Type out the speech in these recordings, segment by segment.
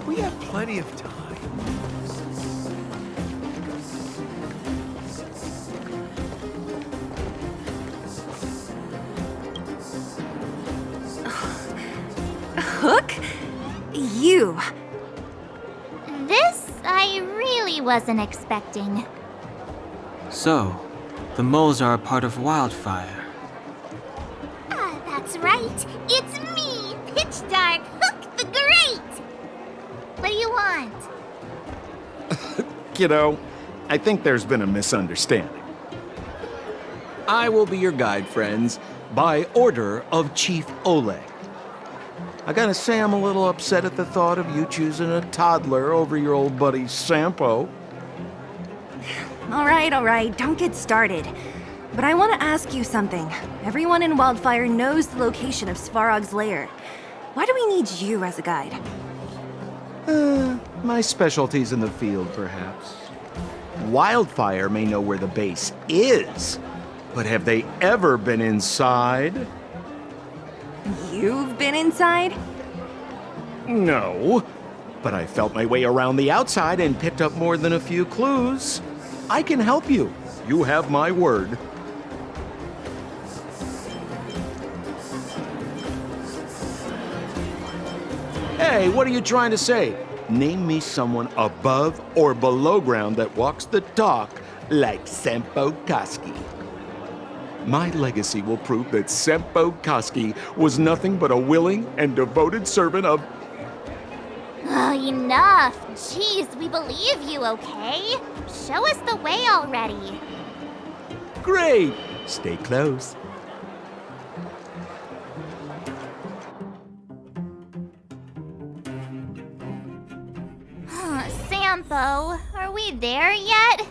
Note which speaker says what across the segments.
Speaker 1: We have plenty of time.
Speaker 2: Hook? You.
Speaker 3: This I really wasn't expecting.
Speaker 4: So, the moles are a part of Wildfire.
Speaker 3: Ah, that's right. It's me, Pitch Dark Hook the Great. What do you want?
Speaker 5: Kiddo, I think there's been a misunderstanding. I will be your guide, friends, by order of Chief Oleg. I gotta say I'm a little upset at the thought of you choosing a toddler over your old buddy Sampo.
Speaker 2: All right, don't get started. But I want to ask you something. Everyone in Wildfire knows the location of Svarog's lair. Why do we need you as a guide?
Speaker 5: My specialty's in the field, perhaps. Wildfire may know where the base is, but have they ever been inside?
Speaker 2: You've been inside?
Speaker 5: No, but I felt my way around the outside and picked up more than a few clues. I can help you. You have my word. Hey, what are you trying to say? Name me someone above or below ground that walks the talk like Sempo Koski. My legacy will prove that Sempo Koski was nothing but a willing and devoted servant of...
Speaker 3: Oh, enough. Jeez, we believe you, okay? Show us the way already.
Speaker 5: Great! Stay close.
Speaker 3: Sampo, are we there yet?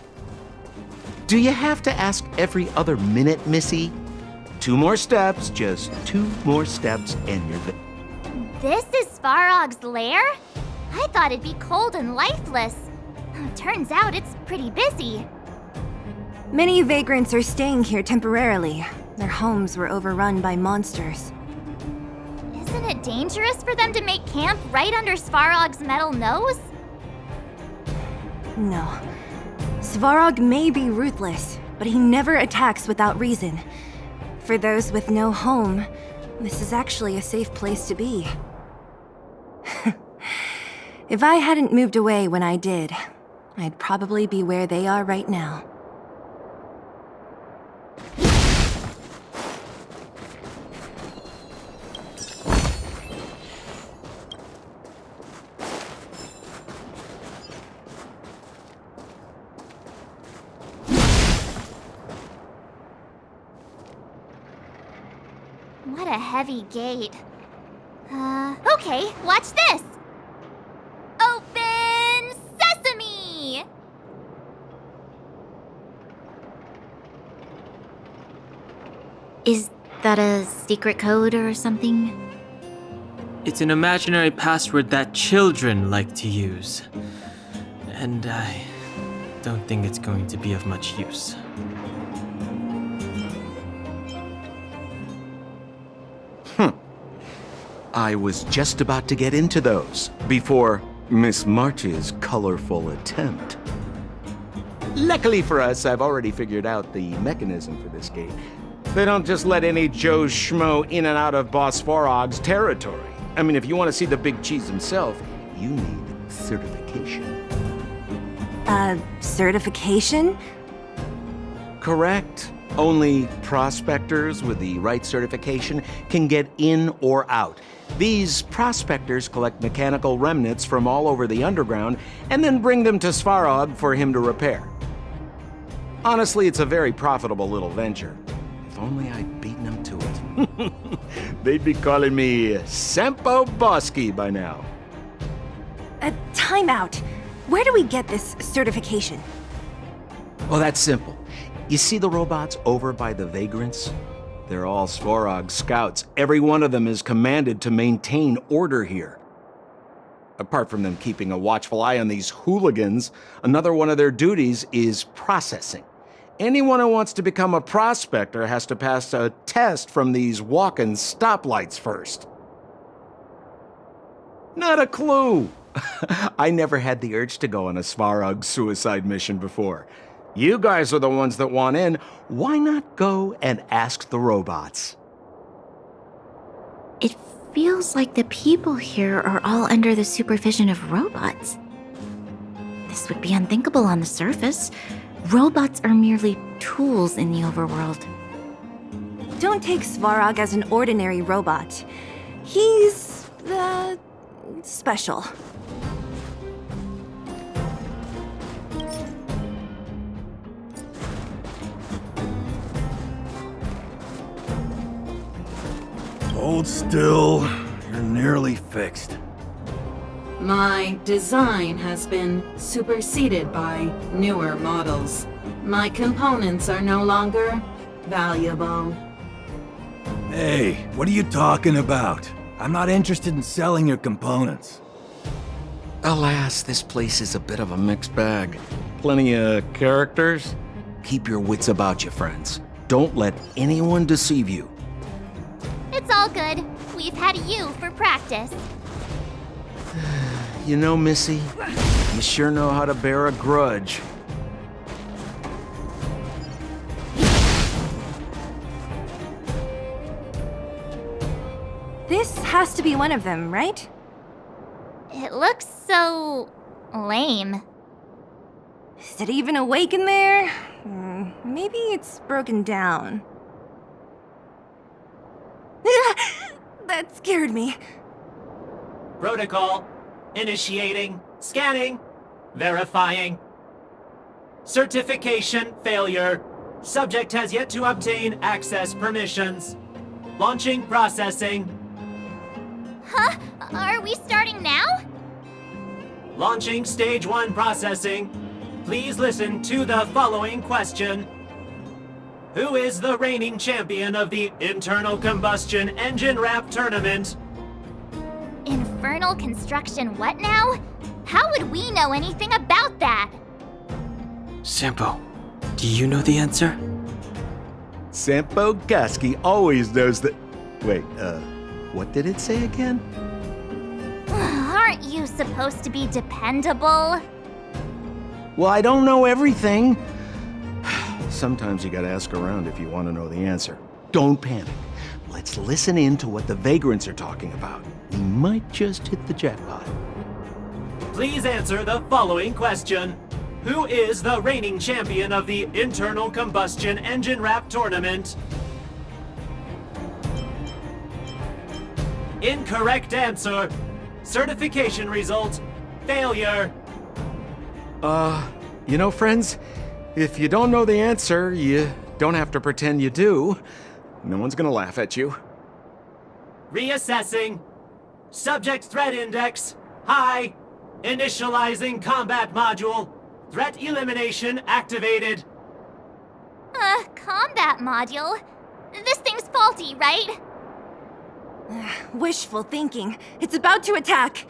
Speaker 5: Do you have to ask every other minute, Missy? 2 more steps, just 2 more steps, and you're there.
Speaker 3: This is Svarog's lair? I thought it'd be cold and lifeless. Turns out it's pretty busy.
Speaker 2: Many vagrants are staying here temporarily. Their homes were overrun by monsters.
Speaker 3: Isn't it dangerous for them to make camp right under Svarog's metal nose?
Speaker 2: No. Svarog may be ruthless, but he never attacks without reason. For those with no home, this is actually a safe place to be. If I hadn't moved away when I did, I'd probably be where they are right now.
Speaker 3: What a heavy gate. Okay, watch this! Open sesame! Is that a secret code or something?
Speaker 4: It's an imaginary password that children like to use. And I don't think it's going to be of much use.
Speaker 5: I was just about to get into those before Miss March's colorful attempt. Luckily for us, I've already figured out the mechanism for this gate. They don't just let any Joe Schmo in and out of Boss Svarog's territory. I mean, if you want to see the big cheese himself, you need certification.
Speaker 2: Certification?
Speaker 5: Correct. Only prospectors with the right certification can get in or out. These prospectors collect mechanical remnants from all over the underground and then bring them to Svarog for him to repair. Honestly, it's a very profitable little venture. If only I'd beaten them to it. They'd be calling me Sempo Bosky by now.
Speaker 2: Time out. Where do we get this certification?
Speaker 5: Oh, that's simple. You see the robots over by the vagrants? They're all Svarog scouts. Every one of them is commanded to maintain order here. Apart from them keeping a watchful eye on these hooligans, another one of their duties is processing. Anyone who wants to become a prospector has to pass a test from these walking stoplights first. Not a clue. I never had the urge to go on a Svarog suicide mission before. You guys are the ones that want in. Why not go and ask the robots?
Speaker 1: It feels like the people here are all under the supervision of robots. This would be unthinkable on the surface. Robots are merely tools in the overworld.
Speaker 2: Don't take Svarog as an ordinary robot. He's, special.
Speaker 6: Hold still. You're nearly fixed.
Speaker 7: My design has been superseded by newer models. My components are no longer valuable.
Speaker 6: Hey, what are you talking about? I'm not interested in selling your components.
Speaker 5: Alas, this place is a bit of a mixed bag. Plenty of characters. Keep your wits about you, friends. Don't let anyone deceive you.
Speaker 3: It's all good. We've had you for practice.
Speaker 5: You know, Missy, you sure know how to bear a grudge.
Speaker 2: This has to be one of them, right?
Speaker 3: It looks so lame.
Speaker 2: Is it even awake in there? Maybe it's broken down. That scared me.
Speaker 8: Protocol. Initiating. Scanning. Verifying. Certification failure. Subject has yet to obtain access permissions. Launching processing.
Speaker 3: Huh? Are we starting now?
Speaker 8: Launching stage 1 processing. Please listen to the following question. Who is the reigning champion of the Internal Combustion Engine Wrap Tournament?
Speaker 3: Infernal construction what now? How would we know anything about that?
Speaker 4: Sampo, do you know the answer?
Speaker 5: Sampo Gaski always knows that. Wait, what did it say again?
Speaker 3: Aren't you supposed to be dependable?
Speaker 5: Well, I don't know everything. Sometimes you gotta ask around if you want to know the answer. Don't panic. Let's listen in to what the vagrants are talking about. We might just hit the jackpot.
Speaker 8: Please answer the following question. Who is the reigning champion of the Internal Combustion Engine Wrap Tournament? Incorrect answer. Certification result. Failure.
Speaker 5: You know, friends, if you don't know the answer, you don't have to pretend you do. No one's gonna laugh at you.
Speaker 8: Reassessing. Subject threat index. High. Initializing combat module. Threat elimination activated.
Speaker 3: Combat module? This thing's faulty, right?
Speaker 2: Wishful thinking. It's about to attack.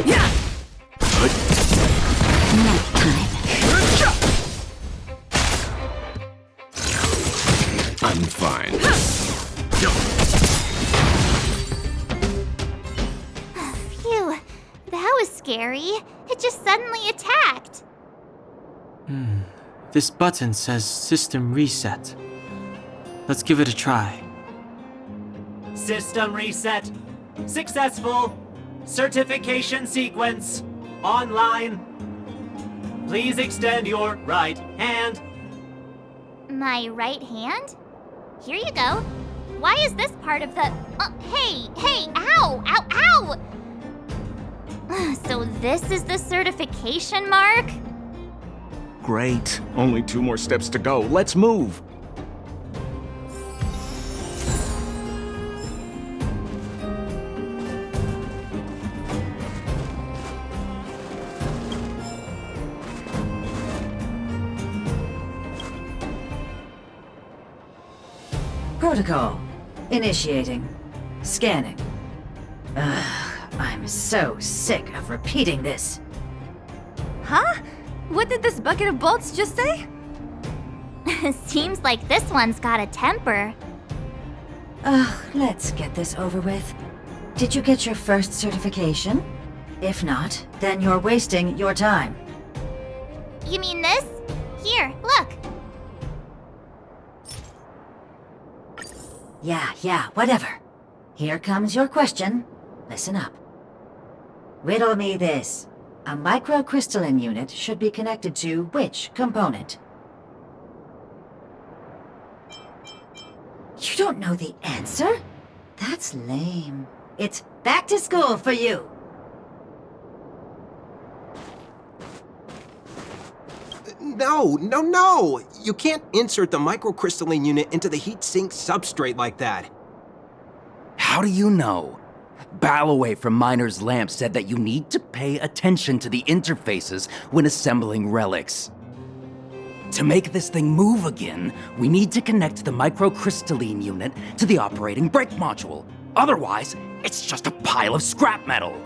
Speaker 2: Yeah.
Speaker 1: Nap time.
Speaker 5: I'm fine.
Speaker 3: Phew, that was scary. It just suddenly attacked.
Speaker 4: This button says System Reset. Let's give it a try.
Speaker 8: System reset. Successful. Certification sequence. Online. Please extend your right hand.
Speaker 3: My right hand? Here you go. Why is this part of the... hey, ow, ow, ow! So this is the certification mark?
Speaker 5: Great. Only 2 more steps to go. Let's move.
Speaker 7: Protocol. Initiating. Scanning. I'm so sick of repeating this.
Speaker 2: Huh? What did this bucket of bolts just say?
Speaker 3: Seems like this one's got a temper.
Speaker 7: Ugh, let's get this over with. Did you get your first certification? If not, then you're wasting your time.
Speaker 3: You mean this? Here, look.
Speaker 7: Yeah, whatever. Here comes your question. Listen up. Riddle me this. A microcrystalline unit should be connected to which component? You don't know the answer? That's lame. It's back to school for you.
Speaker 9: No! You can't insert the microcrystalline unit into the heat sink substrate like that.
Speaker 10: How do you know? Balloway from Miner's Lamp said that you need to pay attention to the interfaces when assembling relics. To make this thing move again, we need to connect the microcrystalline unit to the operating brake module. Otherwise, it's just a pile of scrap metal.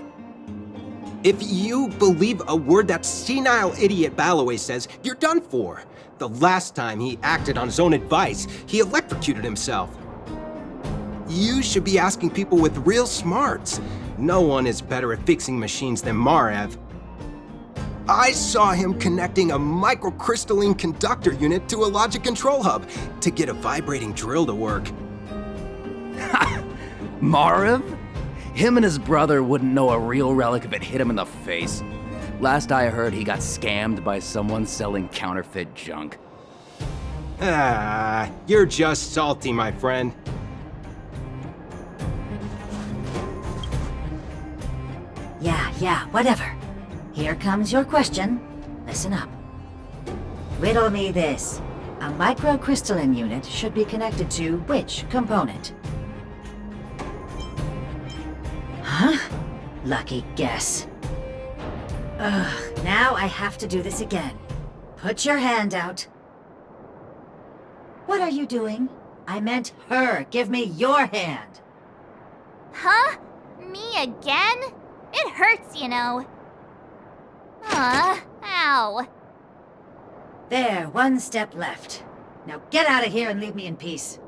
Speaker 9: If you believe a word that senile idiot Balloway says, you're done for. The last time he acted on his own advice, he electrocuted himself. You should be asking people with real smarts. No one is better at fixing machines than Marev. I saw him connecting a microcrystalline conductor unit to a logic control hub to get a vibrating drill to work.
Speaker 10: Marev? Him and his brother wouldn't know a real relic if it hit him in the face. Last I heard, he got scammed by someone selling counterfeit junk.
Speaker 9: You're just salty, my friend.
Speaker 7: Yeah, whatever. Here comes your question. Listen up. Riddle me this. A microcrystalline unit should be connected to which component? Huh? Lucky guess. Ugh, now I have to do this again. Put your hand out. What are you doing? I meant her. Give me your hand.
Speaker 3: Huh? Me again? It hurts, you know. Ow.
Speaker 7: There, one step left. Now get out of here and leave me in peace.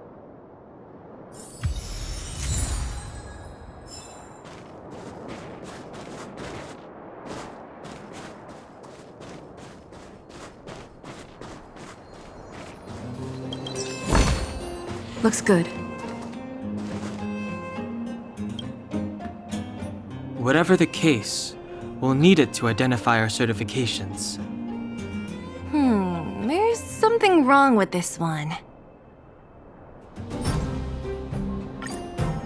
Speaker 11: Looks good.
Speaker 4: Whatever the case, we'll need it to identify our certifications.
Speaker 2: There's something wrong with this one.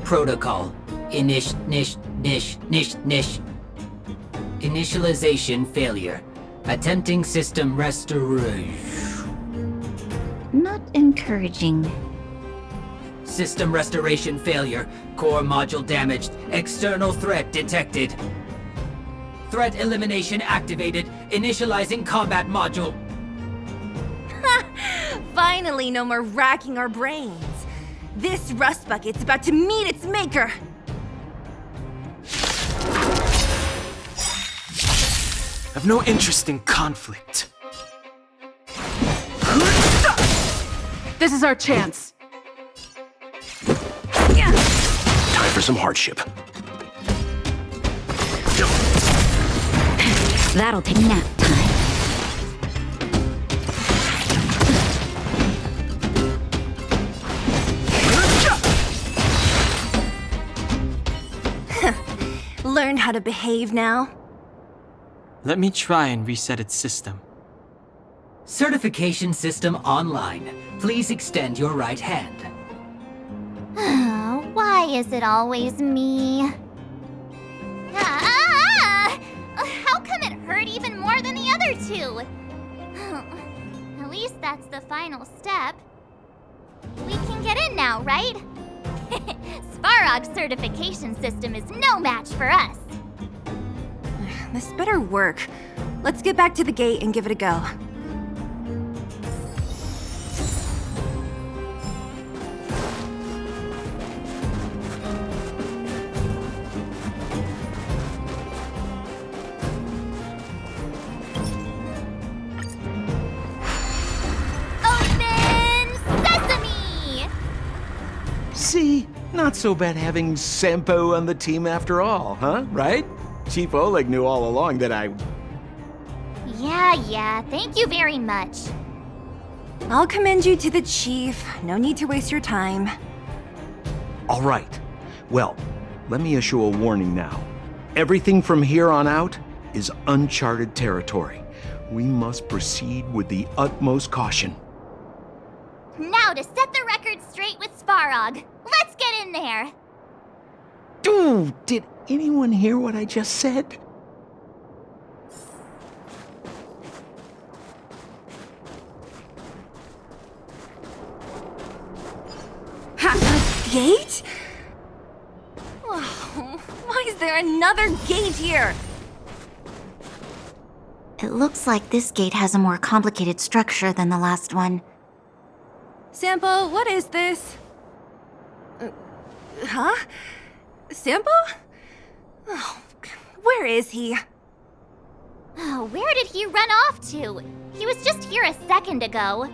Speaker 12: Protocol. Initialization failure. Attempting system restoration.
Speaker 1: Not encouraging.
Speaker 12: System restoration failure. Core module damaged. External threat detected. Threat elimination activated. Initializing combat module.
Speaker 2: Finally, no more racking our brains. This rust bucket's about to meet its maker.
Speaker 4: I've no interest in conflict.
Speaker 11: This is our chance.
Speaker 9: Time for some hardship.
Speaker 1: That'll take nap time.
Speaker 2: Learn how to behave now.
Speaker 4: Let me try and reset its system.
Speaker 12: Certification system online. Please extend your right hand.
Speaker 3: Why is it always me? How come it hurt even more than the other two? At least that's the final step. We can get in now, right? Svarog's certification system is no match for us.
Speaker 2: This better work. Let's get back to the gate and give it a go.
Speaker 5: See? Not so bad having Sampo on the team after all, huh? Right? Chief Oleg knew all along that I...
Speaker 3: Yeah, thank you very much.
Speaker 2: I'll commend you to the chief. No need to waste your time.
Speaker 5: All right. Well, let me issue a warning now. Everything from here on out is uncharted territory. We must proceed with the utmost caution.
Speaker 3: Now to set the record straight with Svarog. Let's get in there.
Speaker 5: Dude, did anyone hear what I just said?
Speaker 2: Gate? Oh, why is there another gate here?
Speaker 1: It looks like this gate has a more complicated structure than the last one.
Speaker 2: Sampo, what is this? Huh? Sampo? Oh, where is he?
Speaker 3: Oh, where did he run off to? He was just here a second ago.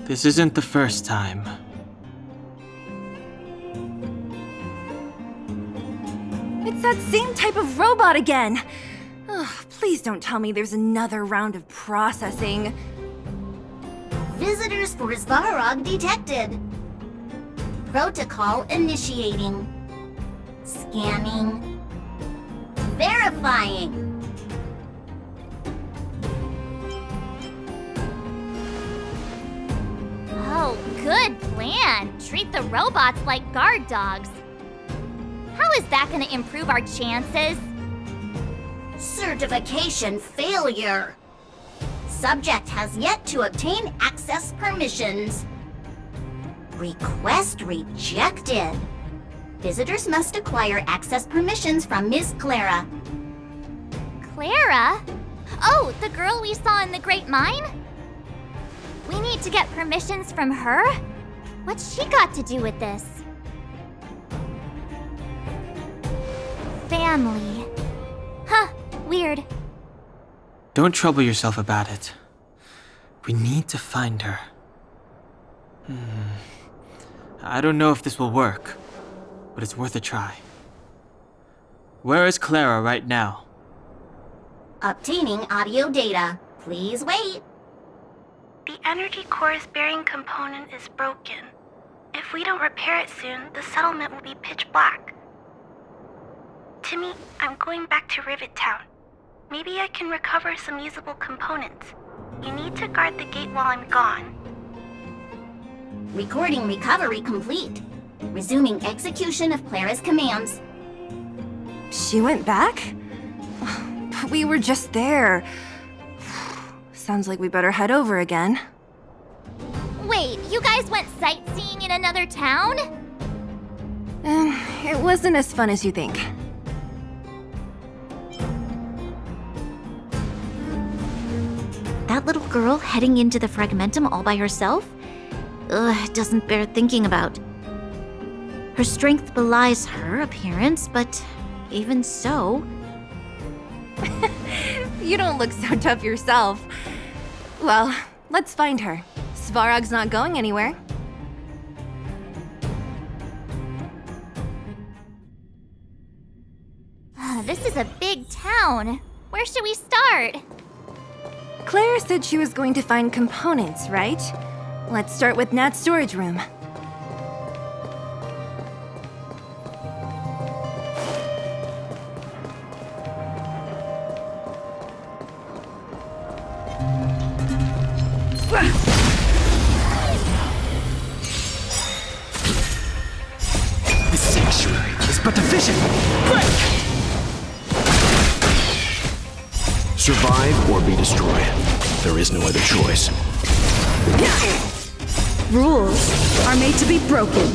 Speaker 4: This isn't the first time.
Speaker 2: It's that same type of robot again. Ugh, please don't tell me there's another round of processing.
Speaker 13: Visitors for Svarog detected. Protocol initiating. Scanning. Verifying.
Speaker 3: Oh, good plan. Treat the robots like guard dogs. How is that gonna improve our chances?
Speaker 13: Certification failure. Subject has yet to obtain access permissions. Request rejected. Visitors must acquire access permissions from Miss Clara.
Speaker 3: Clara? Oh, the girl we saw in the Great Mine? We need to get permissions from her? What's she got to do with this? Family. Huh, weird.
Speaker 4: Don't trouble yourself about it. We need to find her. I don't know if this will work, but it's worth a try. Where is Clara right now?
Speaker 13: Obtaining audio data. Please wait.
Speaker 14: The energy core's bearing component is broken. If we don't repair it soon, the settlement will be pitch black. Timmy, I'm going back to Rivet Town. Maybe I can recover some usable components. You need to guard the gate while I'm gone.
Speaker 13: Recording recovery complete. Resuming execution of Clara's commands.
Speaker 2: She went back? But we were just there. Sounds like we better head over again.
Speaker 3: Wait, you guys went sightseeing in another town?
Speaker 2: It wasn't as fun as you think.
Speaker 1: That little girl heading into the Fragmentum all by herself? Ugh, doesn't bear thinking about. Her strength belies her appearance, but even so...
Speaker 2: You don't look so tough yourself. Well, let's find her. Svarog's not going anywhere.
Speaker 3: This is a big town. Where should we start?
Speaker 2: Claire said she was going to find components, right? Let's start with Nat's storage room.
Speaker 6: The sanctuary is but a vision! Break!
Speaker 15: Survive or be destroyed. There is no other choice.
Speaker 11: Rules are made to be broken.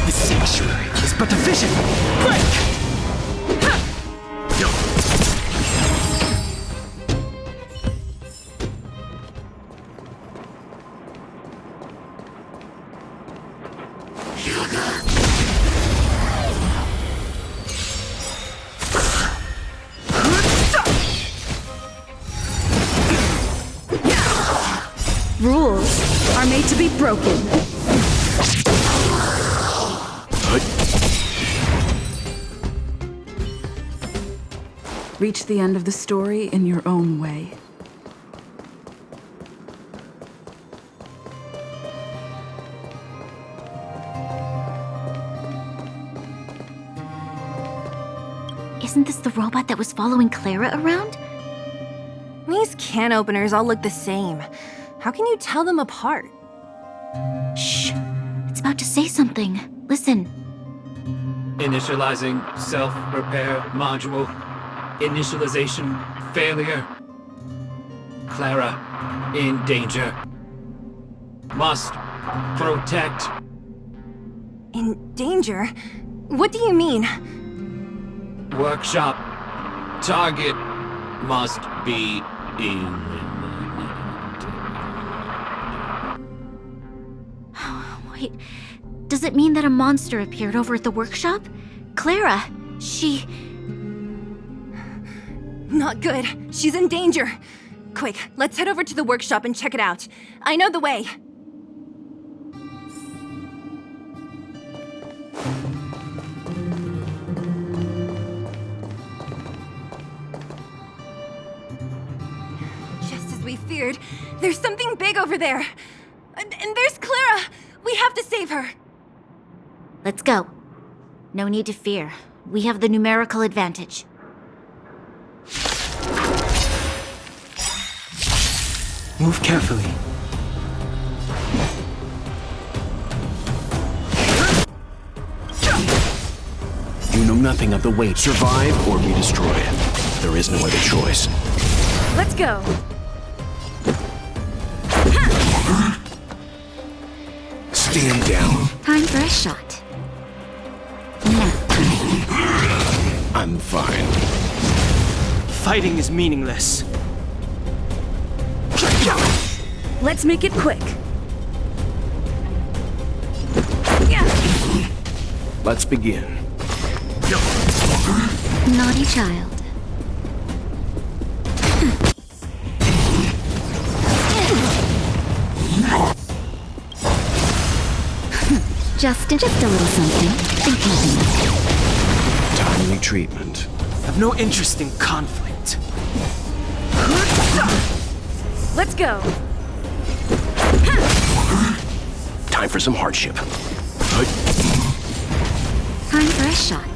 Speaker 6: The sanctuary is but a vision! Break!
Speaker 11: are made to be broken. Reach the end of the story in your own way.
Speaker 1: Isn't this the robot that was following Clara around?
Speaker 2: These can openers all look the same. How can you tell them apart?
Speaker 1: Shh! It's about to say something. Listen.
Speaker 8: Initializing self-repair module. Initialization failure. Clara in danger. Must protect.
Speaker 2: In danger? What do you mean?
Speaker 8: Workshop. Target must be eliminated.
Speaker 1: Wait, does it mean that a monster appeared over at the workshop? Clara, she...
Speaker 2: Not good. She's in danger. Quick, let's head over to the workshop and check it out. I know the way. Just as we feared, there's something big over there. And there's Clara. We have to save her.
Speaker 1: Let's go. No need to fear. We have the numerical advantage.
Speaker 4: Move carefully.
Speaker 15: You know nothing of the weight. Survive or be destroyed. There is no other choice.
Speaker 11: Let's go.
Speaker 15: Stand down.
Speaker 1: Time for a shot. Nap time.
Speaker 15: I'm fine.
Speaker 4: Fighting is meaningless.
Speaker 11: Let's make it quick.
Speaker 15: Let's begin.
Speaker 1: Naughty child. Just a little something. Think nothing of it.
Speaker 15: Timely treatment.
Speaker 4: I've no interest in conflict.
Speaker 11: Let's go.
Speaker 15: Time for some hardship.
Speaker 1: Time for a shot.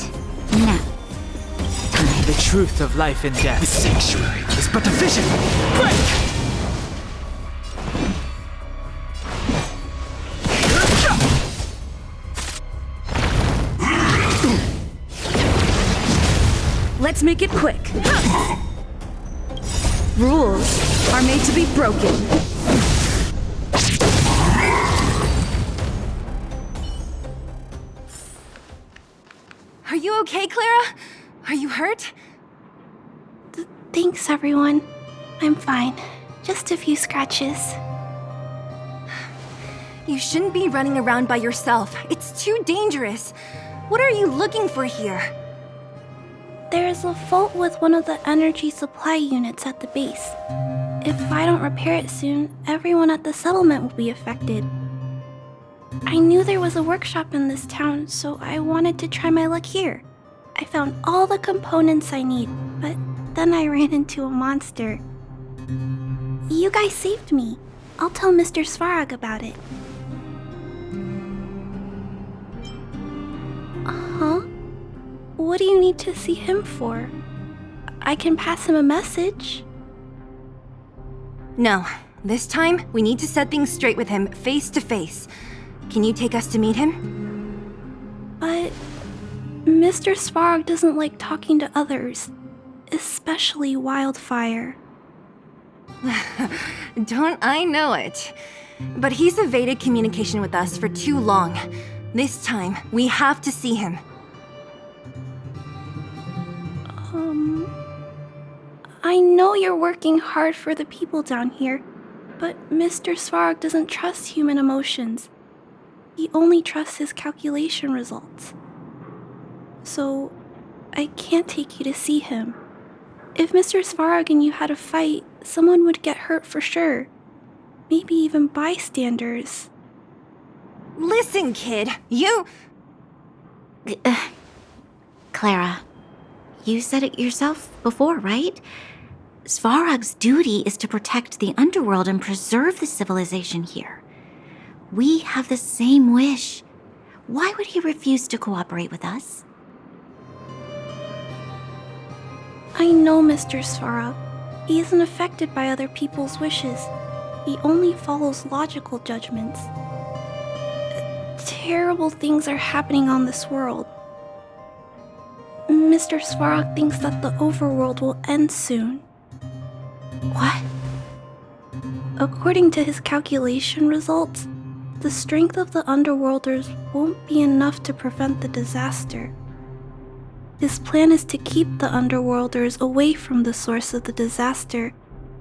Speaker 1: Now. Time.
Speaker 4: The truth of life and death. The sanctuary is but a vision. Break!
Speaker 11: Let's make it quick. Rules are made to be broken.
Speaker 2: Are you okay, Clara? Are you hurt?
Speaker 14: Thanks, everyone. I'm fine. Just a few scratches.
Speaker 2: You shouldn't be running around by yourself. It's too dangerous. What are you looking for here?
Speaker 14: There's a fault with one of the energy supply units at the base. If I don't repair it soon, everyone at the settlement will be affected. I knew there was a workshop in this town, so I wanted to try my luck here. I found all the components I need, but then I ran into a monster. You guys saved me. I'll tell Mr. Svarog about it. Huh? What do you need to see him for? I can pass him a message.
Speaker 2: No. This time, we need to set things straight with him face to face. Can you take us to meet him?
Speaker 14: But Mr. Svarog doesn't like talking to others, especially Wildfire.
Speaker 2: Don't I know it? But he's evaded communication with us for too long. This time, we have to see him.
Speaker 14: I know you're working hard for the people down here, but Mr. Svarog doesn't trust human emotions. He only trusts his calculation results. So, I can't take you to see him. If Mr. Svarog and you had a fight, someone would get hurt for sure.
Speaker 16: maybe even bystanders.
Speaker 2: Listen, kid, you...
Speaker 1: Clara, you said it yourself before, right? Svarog's duty is to protect the underworld and preserve the civilization here. We have the same wish. Why would he refuse to cooperate with us?
Speaker 16: I know Mr. Svarog. He isn't affected by other people's wishes. He only follows logical judgments. Terrible things are happening on this world. Mr. Svarog thinks that the overworld will end soon.
Speaker 1: What?
Speaker 16: According to his calculation results, the strength of the Underworlders won't be enough to prevent the disaster. His plan is to keep the Underworlders away from the source of the disaster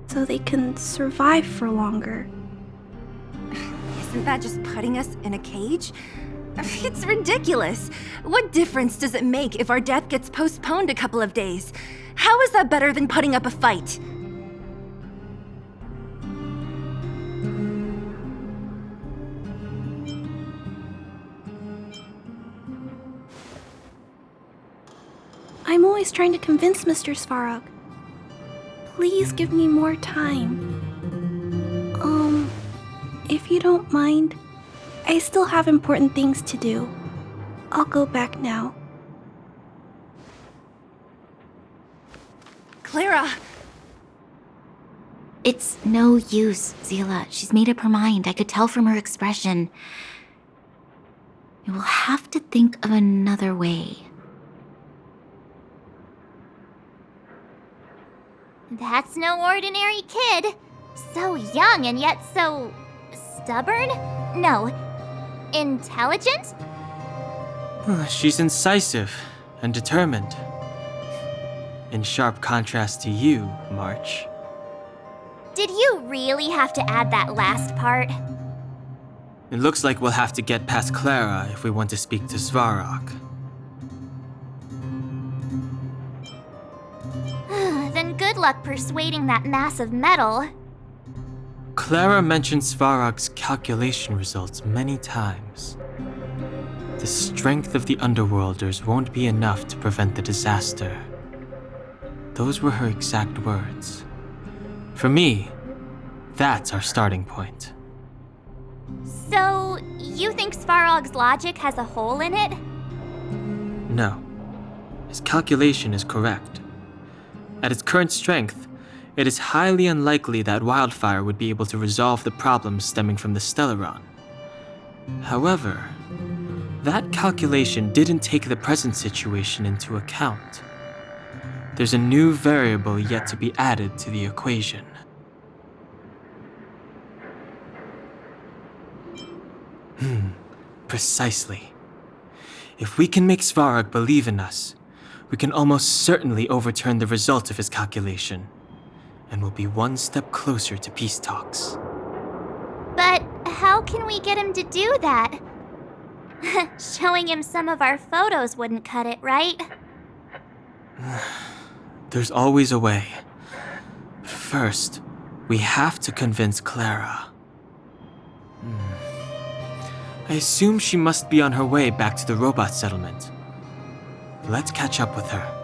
Speaker 16: so they can survive for longer.
Speaker 2: Isn't that just putting us in a cage? It's ridiculous. What difference does it make if our death gets postponed a couple of days? How is that better than putting up a fight?
Speaker 16: I'm always trying to convince Mr. Svarog. Please give me more time. If you don't mind, I still have important things to do. I'll go back now.
Speaker 2: Clara!
Speaker 1: It's no use, Zila. She's made up her mind. I could tell from her expression. You will have to think of another way.
Speaker 3: That's no ordinary kid. So young and yet so... stubborn? No. Intelligent?
Speaker 4: She's incisive and determined. In sharp contrast to you, March.
Speaker 3: Did you really have to add that last part?
Speaker 4: It looks like we'll have to get past Clara if we want to speak to Svarog.
Speaker 3: Then good luck persuading that mass of metal.
Speaker 4: Clara mentioned Svarog's calculation results many times. The strength of the Underworlders won't be enough to prevent the disaster. Those were her exact words. For me, that's our starting point.
Speaker 3: So, you think Svarog's logic has a hole in it?
Speaker 4: No. His calculation is correct. At its current strength, it is highly unlikely that Wildfire would be able to resolve the problems stemming from the Stellaron. However, that calculation didn't take the present situation into account. There's a new variable yet to be added to the equation. Precisely. If we can make Svarog believe in us, we can almost certainly overturn the result of his calculation, and we'll be one step closer to peace talks.
Speaker 3: But how can we get him to do that? Showing him some of our photos wouldn't cut it, right?
Speaker 4: There's always a way. But first, we have to convince Clara. I assume she must be on her way back to the robot settlement. Let's catch up with her.